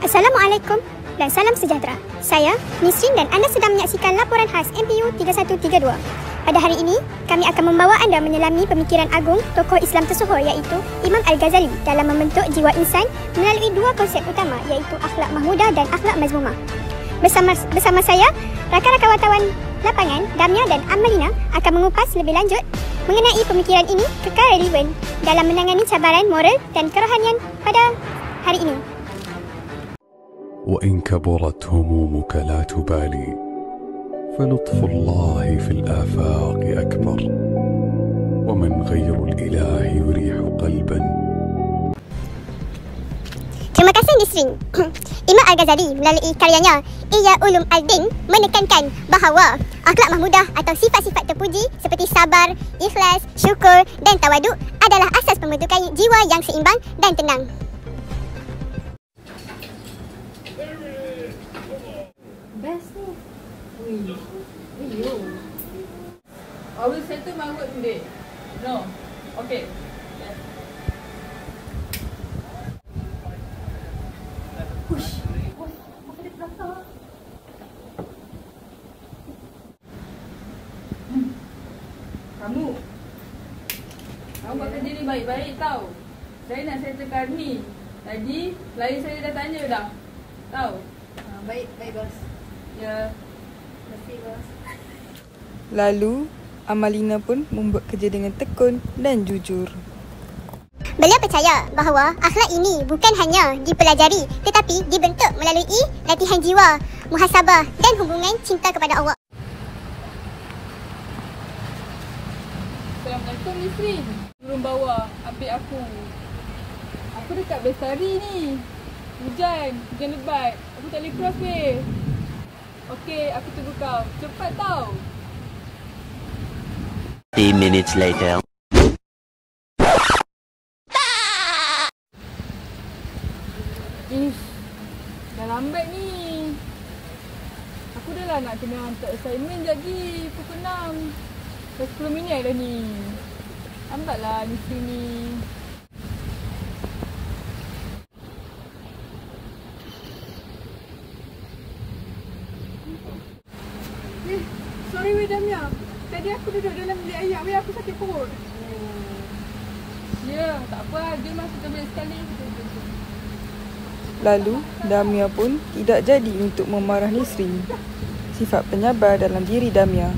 Assalamualaikum dan salam sejahtera. Saya Nisrin dan anda sedang menyaksikan laporan khas MPU 3132. Pada hari ini, kami akan membawa anda menyelami pemikiran agung tokoh Islam tersohor iaitu Imam Al-Ghazali dalam membentuk jiwa insan melalui dua konsep utama iaitu akhlak mahmudah dan akhlak mazmumah. Bersama saya, rakan-rakan wartawan lapangan Damia dan Amalina akan mengupas lebih lanjut mengenai pemikiran ini kekal relevan dalam menangani cabaran moral dan kerohanian pada hari ini. وإن كبرت همومك لا تبالي فلطف الله في الآفاق أكبر ومن غير الإله يريح قلبا. Terima kasih Nisrin. Imam Al-Ghazali melalui karyanya Ihya Ulum Al-Din menekankan bahawa akhlak mahmudah atau sifat-sifat terpuji seperti sabar, ikhlas, syukur dan tawaduk adalah asas pembentukan jiwa yang seimbang dan tenang. Best tu. I will settle my work today. No. Okay. Yes. Push. Apa dia belakang? Kamu buat kerja ni baik-baik tau. Saya nak settlekan ni. Tadi klien saya dah tanya dah. Tahu? Baik bos. Ya. Terima kasih bos. Lalu, Amalina pun membuat kerja dengan tekun dan jujur. Beliau percaya bahawa akhlak ini bukan hanya dipelajari tetapi dibentuk melalui latihan jiwa, muhasabah dan hubungan cinta kepada Allah. Assalamualaikum Nisrin. Turun bawah, ambil aku. Aku dekat Bestari ni. Hujan lebat. Aku tak boleh cross weh. Okey, aku tunggu kau. Cepat tau. 3 minutes later. Ish, dah lambat ni. Aku dah lah nak kena hantar assignment lagi pukul 6. Dah 10 minit dah ni. Lambatlah di sini. Sorry weh Damia. Tadi aku duduk dalam bilik ayam weh, aku sakit perut. Ya, tak apa. Dia masuk ke bilik sekali. Lalu, Damia pun tidak jadi untuk memarah Nisrin. Sifat penyabar dalam diri Damia.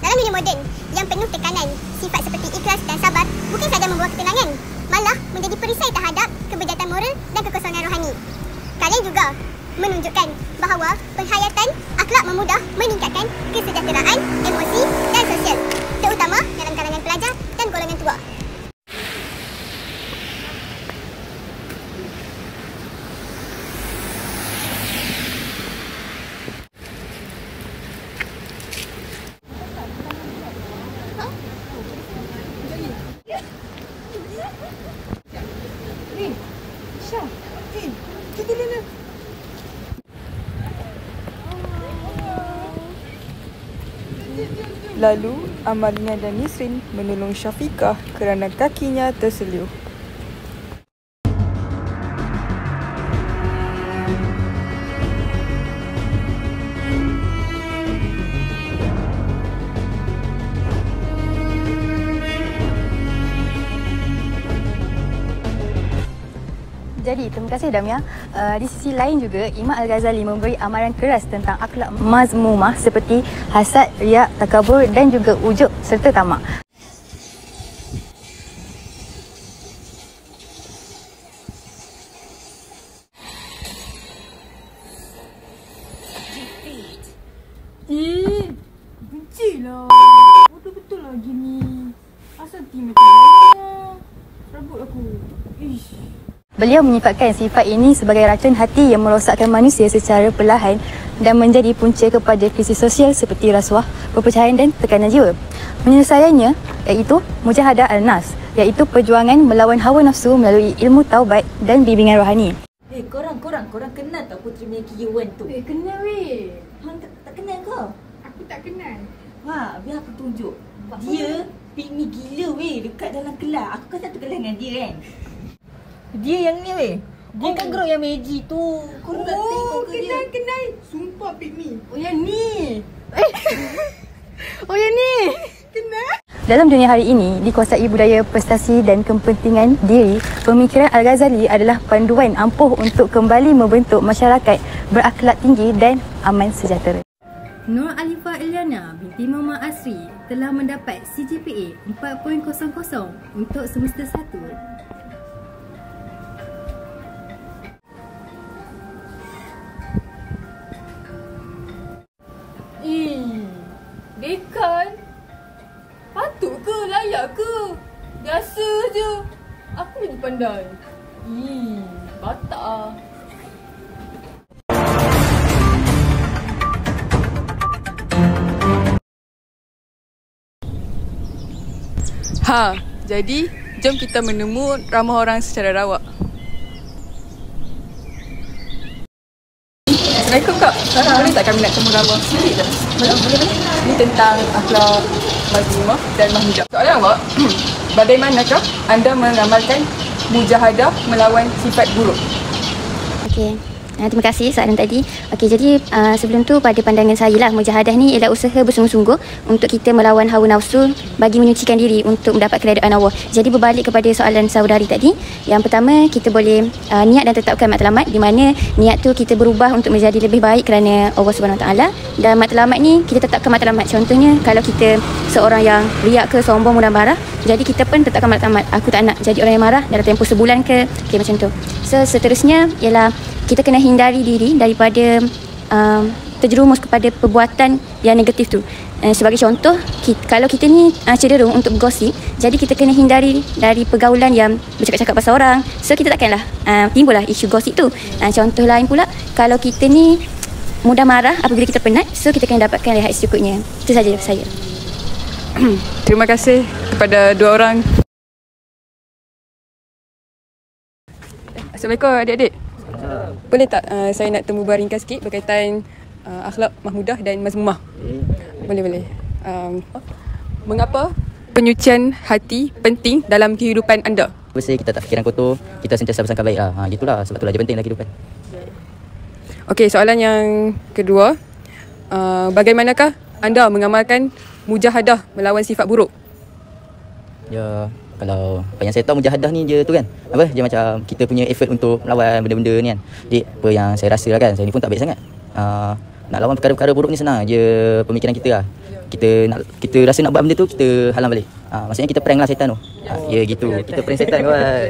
Dalam dunia moden yang penuh tekanan, sifat seperti ikhlas dan sabar bukan sahaja membawa ketenangan, malah menjadi perisai terhadap kebejatan moral dan kekosongan rohani. Kalian juga menunjukkan bahawa penghayatan akhlak memudah meningkatkan kesejahteraan emosi dan sosial, terutama dalam kalangan pelajar dan golongan tua. Lalu, Amalina dan Nisrin menolong Syafiqah kerana kakinya terselioh. Jadi, terima kasih Damia. Di sisi lain juga, Imam Al-Ghazali memberi amaran keras tentang akhlak mazmumah seperti hasad, riak, takabur dan juga ujub serta tamak. Bencilah. Betul-betul lagi ni. Asal ti macam mana? Rambut aku. Ish. Beliau menyifatkan sifat ini sebagai racun hati yang merosakkan manusia secara perlahan dan menjadi punca kepada krisis sosial seperti rasuah, perpecahan dan tekanan jiwa. Penyelesaiannya iaitu mujahadah al-nafs, iaitu perjuangan melawan hawa nafsu melalui ilmu taubat dan bimbingan rohani. Korang kenal tak Puteri Melki Yewan tu? Kenal weh. Hang tak kenal ke? Aku tak kenal. Wah, biar aku tunjuk. Dia piknik gila weh dekat dalam kelas. Aku kan satu kelas dengan dia kan. Dia yang ni weh. Dia kan gerak yang Meiji tu. Kau nak tengok ke dia? Kenal. Sumpah pick me. Oh yang ni. Oh yang ni. Dalam dunia hari ini, dikuasai budaya prestasi dan kepentingan diri, pemikiran Al-Ghazali adalah panduan ampuh untuk kembali membentuk masyarakat berakhlak tinggi dan aman sejahtera. Nur Alifah Eliana binti Mama Asri telah mendapat CGPA 4.00 untuk semester 1. Dekan? Patut ke? Layak ke? Biasa je. Aku lagi pandai. Batak ah. Jadi jom kita menemu ramah orang secara rawak. Assalamualaikum Kak. Boleh tak kami nak temu ramah sikit je? Boleh. Ini tentang akhlak mazmumah dan mahmudah. Soalan awak, bagaimanakah anda mengamalkan mujahadah melawan sifat buruk? Okey. Terima kasih soalan tadi. Okey, jadi sebelum tu pada pandangan saya lah, mujahadah ni ialah usaha bersungguh-sungguh untuk kita melawan hawa nafsu bagi menyucikan diri untuk mendapat keredaan Allah. Jadi berbalik kepada soalan saudari tadi, yang pertama kita boleh niat dan tetapkan matlamat, di mana niat tu kita berubah untuk menjadi lebih baik kerana Allah Subhanahu Taala, dan matlamat ni kita tetapkan matlamat. Contohnya kalau kita seorang yang riak ke, sombong, mudah marah, jadi kita pun tetapkan matlamat, aku tak nak jadi orang yang marah dalam tempoh sebulan ke, okay, macam tu. So seterusnya ialah kita kena hindari diri daripada terjerumus kepada perbuatan yang negatif tu. Sebagai contoh, kalau kita ni cenderung untuk bergosip, jadi kita kena hindari dari pergaulan yang bercakap-cakap pasal orang. So kita takkanlah timbullah isu gosip tu. Contoh lain pula, kalau kita ni mudah marah apabila kita penat, so kita kena dapatkan rehat secukupnya. Itu saja saya. Terima kasih kepada dua orang. Assalamualaikum adik-adik. Boleh tak saya nak temu ringkas sikit berkaitan akhlak mahmudah dan mazmumah? Boleh. Mengapa penyucian hati penting dalam kehidupan anda? Biasanya kita tak fikiran kotor, kita sentiasa bersangka baik lah. Gitulah, sebab itulah dia penting dalam kehidupan. Okey, soalan yang kedua. Bagaimanakah anda mengamalkan mujahadah melawan sifat buruk? Ya, kalau apa yang saya tahu mujahadah ni je tu kan, apa dia macam kita punya effort untuk melawan benda-benda ni kan. Jadi apa yang saya rasa lah kan, saya ni pun tak baik sangat. Nak lawan perkara-perkara buruk ni senang je pemikiran kita lah. Kita rasa nak buat benda tu, kita halang balik. Maksudnya kita prank lah setan tu. Ya gitu, kita prank setan kawan.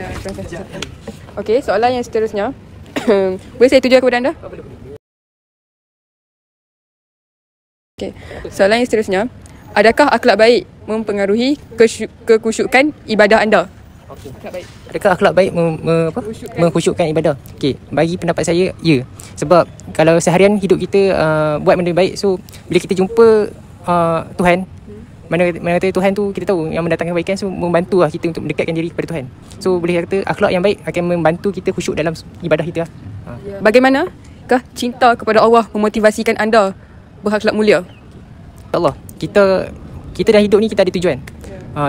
Okey, soalan yang seterusnya. Boleh saya tuju kepada anda? Okey, soalan yang seterusnya. Adakah akhlak baik mempengaruhi kekhusyukan ibadah anda? Adakah akhlak baik mengkhusyukkan ibadah? Okey, bagi pendapat saya, ya. Sebab kalau seharian hidup kita buat benda baik, so bila kita jumpa Tuhan, mana kata Tuhan tu kita tahu yang mendatangkan kebaikan, so membantu lah kita untuk mendekatkan diri kepada Tuhan. So boleh kata akhlak yang baik akan membantu kita khusyuk dalam ibadah kita lah. Bagaimanakah cinta kepada Allah memotivasikan anda berakhlak mulia? Allah, kita dalam hidup ni kita ada tujuan,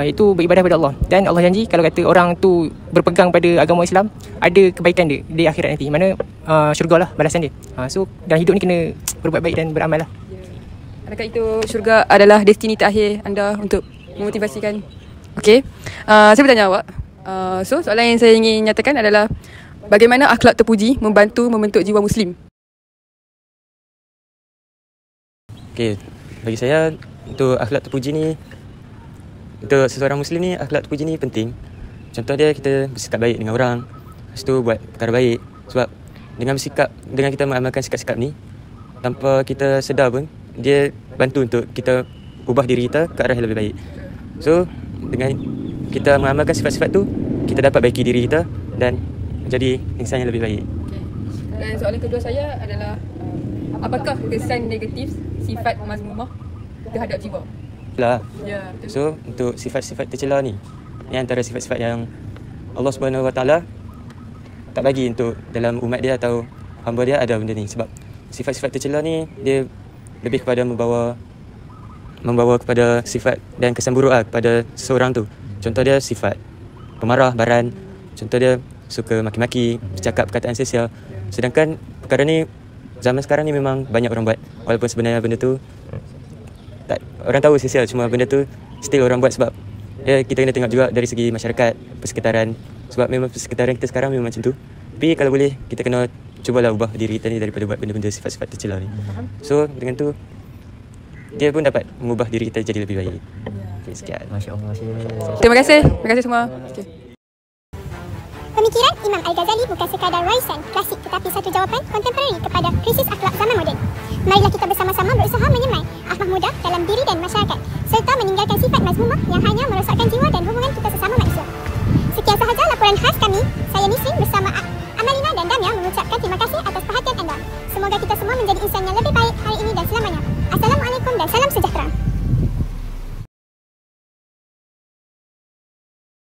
iaitu beribadah kepada Allah. Dan Allah janji kalau kata orang tu berpegang pada agama Islam, ada kebaikan dia di akhirat nanti, mana syurga lah balasan dia. So dalam hidup ni kena berbuat baik dan beramal lah. Adakah itu syurga adalah destiny terakhir anda untuk memotivasikan? Okey, saya bertanya awak. So soalan yang saya ingin nyatakan adalah, bagaimana akhlak terpuji membantu membentuk jiwa Muslim? Okey, bagi saya untuk akhlak terpuji ni, untuk seseorang Muslim ni, akhlak terpuji ni penting. Contoh dia, kita bersikap baik dengan orang, lepas tu buat perkara baik. Sebab dengan kita mengamalkan sikap-sikap ni, tanpa kita sedar pun, dia bantu untuk kita ubah diri kita ke arah yang lebih baik. So dengan kita mengamalkan sifat-sifat tu, kita dapat baiki diri kita dan menjadi insan yang lebih baik. Dan soalan kedua saya adalah, apakah kesan negatif sifat mazmumah terhadap jiwa? Ya, so untuk sifat-sifat tercela ni antara sifat-sifat yang Allah Subhanahu Wa Taala tak bagi untuk dalam umat dia atau hamba dia ada benda ni. Sebab sifat-sifat tercela ni dia lebih kepada membawa kepada sifat dan kesan buruk kepada seseorang tu. Contoh dia sifat pemarah, baran. Contoh dia suka maki-maki, bercakap perkataan sosial. Sedangkan perkara ni zaman sekarang ni memang banyak orang buat, walaupun sebenarnya benda tu tak orang tahu sosial, cuma benda tu still orang buat sebab kita kena tengok juga dari segi masyarakat, persekitaran. Sebab memang persekitaran kita sekarang memang macam tu. Tapi kalau boleh kita kena cubalah ubah diri kita ni daripada buat benda-benda sifat-sifat tercela ni. So dengan tu dia pun dapat mengubah diri kita jadi lebih baik. Okay, sekian. Masya-Allah. Terima kasih semua. Okay. Pemikiran Imam Al-Ghazali bukan sekadar warisan klasik tetapi satu jawapan kontemporari kepada krisis akhlak zaman moden. Marilah kita bersama-sama berusaha menyemai akhlak muda dalam diri dan masyarakat serta meninggalkan sifat mazmumah yang